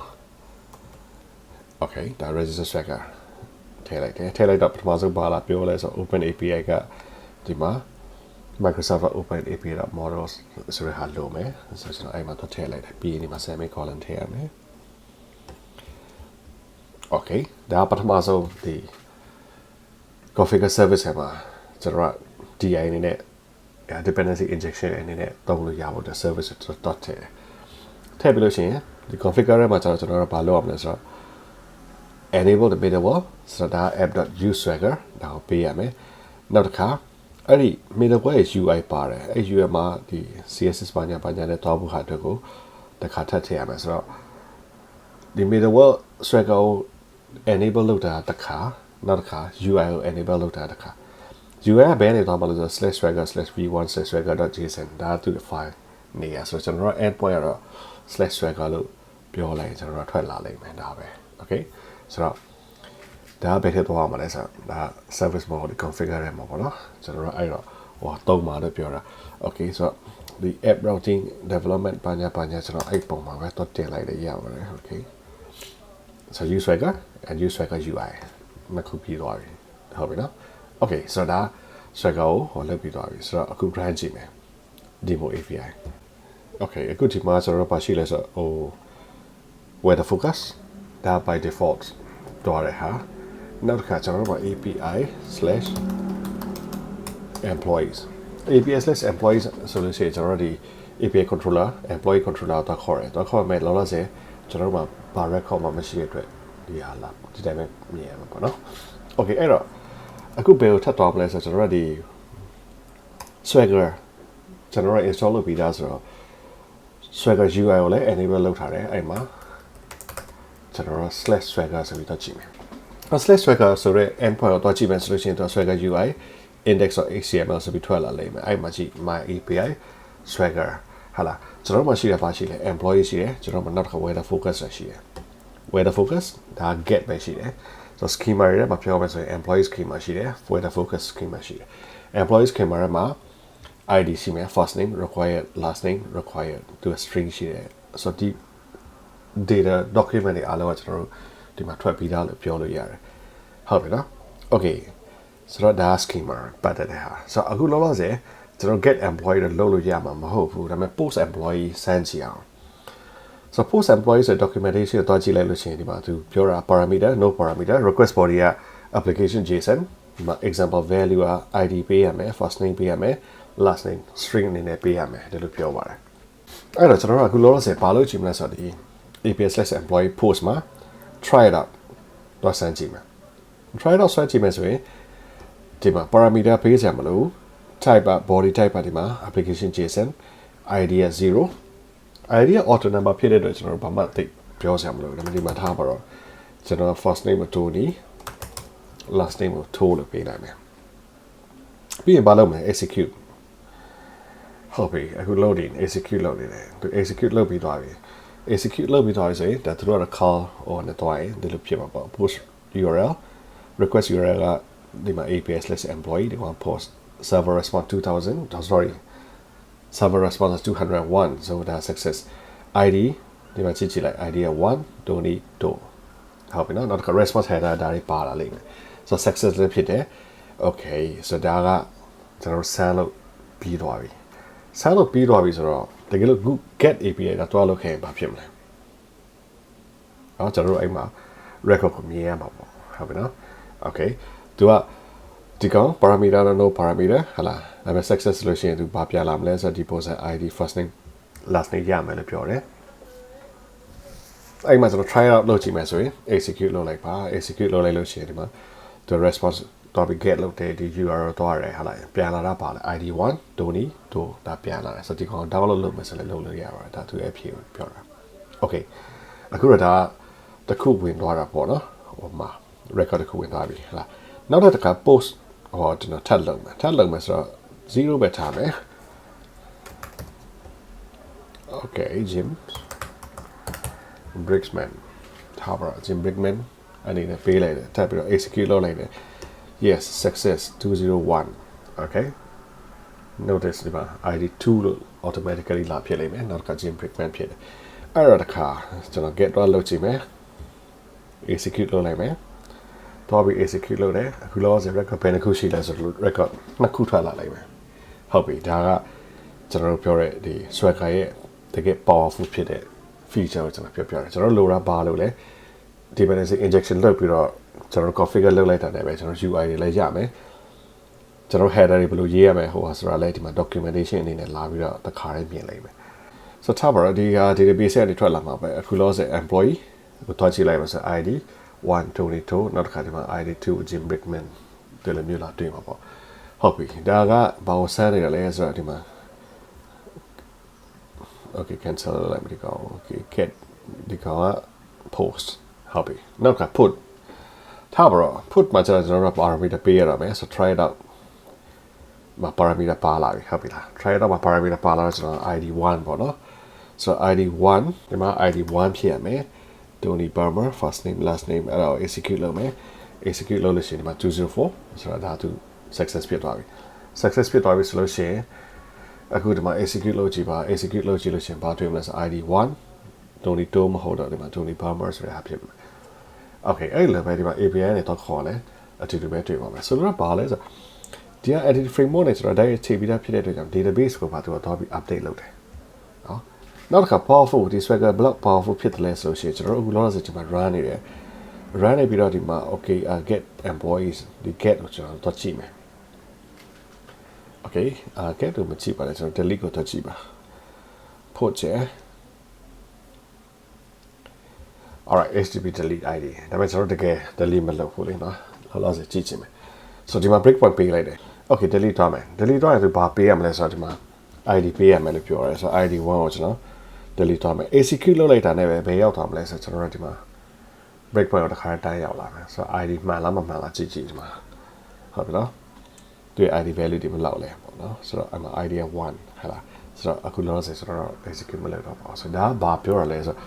okay ဒါ register Swagger ထည့်လိုက်တော့ပထမဆုံးဘာလာပြောလဲဆိုတော့ open API ကဒီမှာ Microsoft Open API models ဆိုတဲ့ဟာလိုမယ်ဆိုတော့ကျွန်တော်အဲ့မှာတော့ထည့်လိုက်တယ်ပြီးရင်ဒီမှာ semicolon ထည့်ရမယ် okay ဒါပထမဆုံးဒီ configure service မှာကျွန်တော်က DI အနေနဲ့ dependency injection အနေနဲ့သုံးလို့ရဖို့ service တော့ထည့်ပြီးလို့ရှိရင်ဒီ configure မှာကျွန်တော်တို့ဘာလုပ်ရမလဲဆိုတော့ enable the middleware ဆိုတော့ app.useSwagger ဒါကိုပေးရမယ်နောက်တစ်ခါအဲ့ဒီ middleware UI ပါတယ်အဲ့ UI မှာဒီ CSS ဘာညာနဲ့တွားဖို့ဟာအတွက်ကိုတစ်ခါထပ်ထည့်ရမယ်ဆိုတော့ဒီ middleware Swagger ကို enable လုပ်တာတစ်ခါနောက်တစ်ခါ UI ကို enable လုပ်တာတစ်ခါ UI ကဘယ်နေတော့မလို့ဆို /swagger/v1/swagger.json ဒါသူ့ file နေရဆိုတော့ကျွန်တော်တို့ endpoint ကတော့ /swagger လို့ပြောလိုက်ရင်ကျွန်တော်တို့ထွက်လာလိမ့်မယ်ဒါပဲ okay ဆိုတော့ဒါဘယ်ထည့်သွားမှာလဲဆိုတော့ဒါ service mode ကို configure ရမှာပေါ့နော်ကျွန်တော်တို့အဲ့တော့ဟိုတုံးမှာလို့ပြောတာ okay ဆိုတော့ဒီ app routing development ဘာညာကျွန်တော်အဲ့ပုံမှာပဲတော့တင်လိုက်ရပါတယ် okay so use Swagger and use Swagger UI နှစ်ခုပြီးသွားပြီဟုတ်ပြီနော် Okay ဆိုတော့ဒါ swagger ကိုဟောလုပ်ပြီးသွားပြီဆိုတော့အခု run ကြည့်မယ် demo API okay အခုဒီမှာကျွန်တော်တို့ပါရှိလဲဆိုဟို where the focus ဒါ by default တော့ရဟာနောက်တစ်ခါကျွန်တော်တို့ပါ API/employees API/employees ဆိုလို့ရှိရင်ကျွန်တော်တို့ဒီ API controller employee controller တော့ခေါ်တယ်တော့ခေါ်မယ်လောလောဆယ်ကျွန်တော်တို့မှာဘာ record မှမရှိတဲ့အတွက်ဒီဟာလာဒီတိုင်းပဲမြင်ရမှာပေါ့နော် okay အဲ့တော့အခုဘယ်ကိုထပ်တော့မလဲဆိုတော့ကျွန်တော်တို့ဒီ swagger ကျွန်တော်တို့ install လုပ်ပြီးသားဆိုတော့ swagger UI ကိုလည်း enable လုပ်ထားတယ်အဲ့မှာကျွန်တော်တို့ /swagger ဆိုပြီးတော့ကြည့်မယ်/swagger ဆိုတဲ့ endpoint ကိုတော့ကြည့်မယ်ဆိုလို့ရှိရင်တော့ swagger UI index.html ဆိုပြီးထွက်လာလိမ့်မယ်အဲ့မှာကြည့် my API swagger ဟာလားကျွန်တော်တို့မှာရှိတာပါရှိတယ် employee ရှိတယ်ကျွန်တော်တို့မှာနောက်တစ်ခါ where the focus ရှိတယ် where the focus ဒါ get ပဲရှိတယ်ဆိုတော့ schema တွေမှာပြောမယ်ဆိုရင် employee schema ရှိတယ် where the focus schema ရှိတယ် employee schema မှာ ID ရှိမယ် first name required last name required သူ string ရှိတယ်ဆိုတော့ဒီ data document တွေအားလုံးကကျွန်တော်တို့ဒီမှာထွက်ပြီးသားလို့ပြောလို့ရတယ်ဟုတ်ပြီနော် okay ဆိုတော့ဒါ schema ပတ်တဲ့ဟာဆိုတော့အခုလောလောဆယ်ကျွန်တော် get employee လို့လုပ်လို့ရမှာမဟုတ်ဘူးဒါပေမဲ့ post employee စမ်းကြည့်အောင်so post employee ဆို documentation ကိုတွားကြည့်လိုက်လို့ရှိရင်ဒီမှာသူပြောတာ parameter no parameter request body က application json ဒီမှာ example value က id ပေးရမယ် first name ပေးရမယ် last name string အနေနဲ့ပေးရမယ်ဒါလို့ပြောပါတယ်အဲ့တော့ကျွန်တော်တို့အခုလောလောဆယ်ဘာလို့ကြည့်မလဲဆိုတော့ဒီ API/employee post မှာ try it out တော့စမ်းကြည့်မယ် try it out စမ်းကြည့်မယ်ဆိုရင်ဒီမှာ parameter ပေးစရာမလို type body type ဒီမှာ application json id က0 id က auto number ဖြစ်တဲ့အတွက်ကျွန်တော်တို့ဘာမှသိပြောစရာမလိုဒါပေမဲ့ဒီမှာထားပါတော့ကျွန်တော် first name ကို Tony last name ကို To လို့ပေးလိုက်မယ်ပြီးရင်ဘာလုပ်မလဲ execute ဟုတ်ပြီအခု loading execute လုပ်နေတယ်သူ execute လုပ်ပြီးသွားပြီ execute လုပ်ပြီးသွားပြီဆိုရင်ဒါသူတို့က call or နဲ့တွားရင်ဒီလိုဖြစ်မှာပေါ့ post URL request URL ကဒီမှာ API/employee ဒီမှာ post server response 2000 sorry server response 201 so that success id ဒီမှာကြည့်ကြည့်လိုက် id က1 Tony To ဟုတ်ပြီနော်နောက်တစ်ခါ response header ဒါတွေပါလာလိမ့်မယ် so success လည်းဖြစ်တယ် okay so ဒါကကျွန်တော်ဆန်းလို့ပြီးသွားပြီဆန်းလို့ပြီးသွားပြီဆိုတော့တကယ်လို့ get API ကတွားလို့ခဲ့ရင်ဘာဖြစ်မလဲကျွန်တော်တို့အဲ့မှာ record ကိုမြင်ရမှာပေါ့ဟုတ်ပြီနော် okay သူကဒီကောင် parameter no parameter ဟာလားဒါပေမဲ့ success လို့ရှိရင်သူဘာပြလာမလဲဆိုတော့ deposit id first name last name ရမယ်လို့ပြောတယ်အဲ့မှာကျွန်တော် try out လုပ်ကြည့်မယ်ဆိုရင် execute လုပ်လိုက်ပါ execute လုပ်လိုက်လို့ရှိရင်ဒီမှာ the response topic get လုပ်တဲ့ဒီ URL တော့ရတယ်ဟာလားပြန်လာတာပါလေ id1 Tony To ဒါပြန်လာတယ်ဆိုတော့ဒီကောင် download လုပ်မယ်ဆိုလည်းလုပ်လို့ရပါတယ်ဒါသူရဲ့အဖြေကိုပြောတာ okay အခုတော့ဒါတစ်ခုဝင်သွားတာပေါ့နော်ဟိုမှာ record တစ်ခုဝင်သွားပြီဟာလားနောက်တစ်ခါ post ဟောကျွန်တော်ထပ်လုပ်မယ်ဆိုတော့0ပဲထားမယ် okay Jim Bricksman ထားပါ Jim Brickman အနေနဲ့ပေးလိုက်တယ်ထပ်ပြီးတော့ execute လုပ်လိုက်တယ် yes success 201 okay notice ဒီမှာ id2 လို့ automatically လာဖြစ်လိမ့်မယ်နောက်တစ်ခါ Jim Brickman ဖြစ်တယ်အဲ့တော့တစ်ခါကျွန်တော် get တော့လုပ်ကြည့်မယ် execute လုပ်လိုက်မယ်တော့ပြီး execute လုပ်တယ်အခုလောဆယ် record ဘယ်နှခုရှိလဲဆိုတော့ record နှစ်ခုထွက်လာလိုက်မယ်ဟုတ်ပြီဒါကကျွန်တော်တို့ပြောတဲ့ဒီ swagger ရဲ့တကယ် powerful ဖြစ်တဲ့ feature ကိုကျွန်တော်ပြောပြတယ်ကျွန်တော်လိုတာဘာလို့လဲ dependency injection လုပ်ပြီးတော့ကျွန်တော် configure လုပ်လိုက်တာနဲ့ပဲကျွန်တော် UI တွေလည်းရမယ်ကျွန်တော် header တွေဘယ်လိုရေးရမယ်ဟိုဟာဆိုတာလည်းဒီမှာ documentation အနေနဲ့လာပြီးတော့တစ်ခါလေးမြင်လိုက်မယ်ဆိုတော့ထားပါတော့ဒီဟာ database ကနေထွက်လာမှာပဲအခုလောဆယ် employee ကိုတွားကြည့်လိုက်ပါဆို ID 1 Tony To နောက်တစ်ခါဒီမှာ ID2 Jim Brickman ဒီလိုမျိုးလာတွေ့မှာပေါ့ဟုတ်ပြီဒါကဘာကိုစမ်းနေရလဲဆိုတော့ဒီမှာ okay cancel လိုက်ပြီကော okay get ဒီကောင်က post ဟုတ်ပြီနောက်က put ထားပါတော့ put မှာကျွန်တော် parameter ပေးရတာမယ်ဆို try it out မှာ parameter ပါလာပြီဟုတ်ပြီလား try it out မှာ parameter ပါလာတော့ကျွန်တော် ID1 ပေါ့နော်ဆိုတော့ ID1 ဒီမှာ ID1 ဖြစ်ရမယ်Tony Burmer first name last name အဲ့ဒါကို execute လုပ်မယ် execute လုပ်လို့ရှိရင်ဒီမှာ204ဆိုတော့ဒါသူ success ဖြစ်သွားပြီ success ဖြစ်သွားပြီဆိုလို့ရှိရင်အခုဒီမှာ execute လုပ်ကြည့်ပါ execute လုပ်ကြည့်လို့ရှိရင်ဘာတွေ့မလဲဆို ID1 Tony To မဟုတ်တော့ဒီမှာ Tony Burmer ဆိုတဲ့ဟာဖြစ်မယ် okay အဲ့လိုပဲဒီမှာ API နဲ့တော့ခေါ်လဲ အတူတူပဲတွေ့ပါမယ်ဆိုတော့ဘာလဲဆိုဒီက edit framework နဲ့ကျွန်တော် direct ချိန်ပြီးသားဖြစ်တဲ့အတွက်ကြောင့် database ကိုပါသူကတော့ပြီး update လုပ်တယ်နော်နောက်တစ်ခါ powerful ဒီ swagger block powerful ဖြစ်တယ်လဲဆိုရှင်ကျွန်တော်အခုလောလောဆယ်ဒီမှာ run နေတယ် run နေပြီးတော့ဒီမှာ okay get employees ဒီ get ကိုကျွန်တော်တော့ကြည့်မယ် okay get ကိုမကြည့်ပါနဲ့ကျွန်တော် delete ကိုတော့ကြည့်ပါဖို့ချေ alright http delete id ဒါပေမဲ့ကျွန်တော်တကယ် delete မလုပ်ဘူးလေနော်လောလောဆယ်ကြည့်ချင်မယ် so ဒီမှာ breakpoint ပေးလိုက်တယ် okay delete သွားမယ် delete သွားရင်သူဘာပေးရမလဲဆိုတော့ဒီမှာ id ပေးရမယ်လို့ပြောရဲဆိုတော့ id 1ကိုကျွန်တော် delete သွားမယ် execute လုပ်လိုက်တာနဲ့ပဲဘယ်ရောက်သွားမလဲဆိုတော့ကျွန်တော်တို့ဒီမှာ breakpoint ကိုတစ်ခါတိုင်းရောက်လာမယ်ဆိုတော့ id မှန်လားမမှန်လားကြည့်ဒီမှာဟုတ်ပြီနော်သူရဲ့ id value တွေမလောက်လဲပေါ့နော်ဆိုတော့အမှ id 1ဟုတ်လားဆိုတော့အခုလောလောဆယ်ကျွန်တော် execute မလုပ်တော့ပါဘူးဆိုတော့ဒါကဘာပြောရလဲဆိုတော့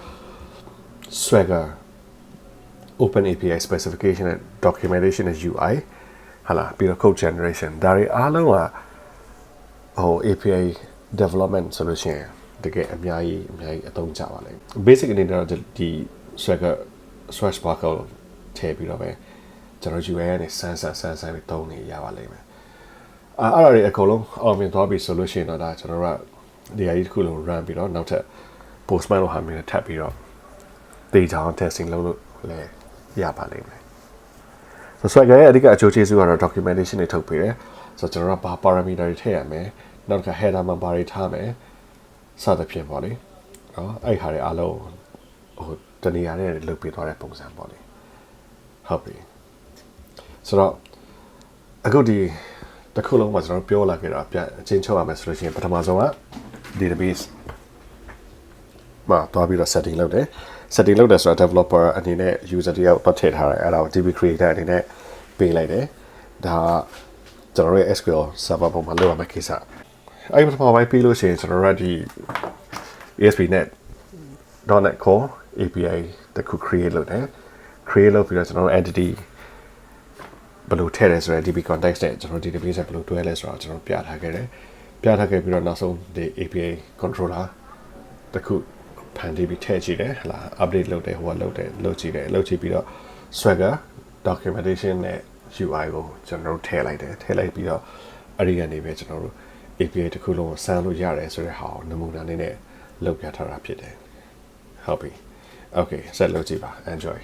Swagger Open API specification and documentation and UI ဟာလားပြီးတော့ code generation ဒါတွေအားလုံးကဟို API development ဆိုလို့ရှိရင်တကယ်အများကြီးအသုံးကျပါလိမ့် basic အနေနဲ့တော့ဒီ Swagger Swag Sparkle ထည့်ပြီးတော့ပဲကျွန်တော် UI နဲ့ဆန်းပြီးသုံးနေရပါလိမ့်မယ်အဲ့ဒါတွေအကုန်လုံးအောင်မြင်သွားပြီဆိုလို့ရှိရင်တော့ဒါကျွန်တော်တို့ကဒီအရေးတစ်ခုလုံး run ပြီးတော့နောက်ထပ် postman လို့ဟာမျိုးနဲ့ထပ်ပြီးတော့ data testing လုပ်လို့လည်းရပါလိမ့်မယ်ဆိုတော့ Swagger ရဲ့အဓိကအကျိုးကျေးဇူးကတော့ documentation တွေထုတ်ပေးတယ်ဆိုတော့ကျွန်တော်ကဘာ parameter တွေထည့်ရမယ်နောက်တစ်ခါ header မှာဘာတွေထားမယ်စသဖြင့်ပေါ့လေနော်အဲ့ဟာတွေအားလုံးဟိုတနေရာနဲ့လုပ်ပေးသွားတဲ့ပုံစံပေါ့လေဟုတ်ပြီဆိုတော့အခုဒီတစ်ခုလုံးမှာကျွန်တော်ပြောလာခဲ့တာပြန်အချင်းချုပ်ရမယ်ဆိုလို့ရှိရင်ပထမဆုံးက database မှာတွားပြီးတော့ setting လုပ်တယ် setting လုပ်တယ်ဆိုတော့ developer အနေနဲ့ user တယောက်ပတ်ထည့်ထားတယ်အဲ့ဒါကို DB creator အနေနဲ့ပေးလိုက်တယ်ဒါကကျွန်တော်ရဲ့ SQL server ပေါ်မှာလုပ်ရမယ့်ကိစ္စအဲ့ဒီပထမပိုင်းပြီးလို့ရှိရင်ကျွန်တော်တို့ဒီ ASP.NET .NET Core API တခု create လုပ်တယ် create လုပ်ပြီးတော့ကျွန်တော်တို့ entity ဘယ်လိုထည့်လဲဆိုတော့ DB context နဲ့ကျွန်တော် database ဘယ်လိုတွဲလဲဆိုတော့ကျွန်တော်ပြထားခဲ့တယ်ပြထားခဲ့ပြီးတော့နောက်ဆုံးဒီ API controller တခုဖန်တီးပြီးထည့်ကြည့်တယ်ဟလာ update လုပ်တယ်ဟိုကလုပ်ကြည့်ပြီးတော့ Swagger documentation နဲ့ UI ကိုကျွန်တော်တို့ထည့်လိုက်ပြီးတော့အဲ့ဒီကနေပဲကျွန်တော်တို့ API တခုလုံးကိုဆန်းလို့ရတယ်ဆိုတဲ့ဟာကိုနမူနာနဲ့လုပ်ပြထားတာဖြစ်တယ်ဟုတ်ပြီ okay ဆက်လုပ်ကြည့်ပါ enjoy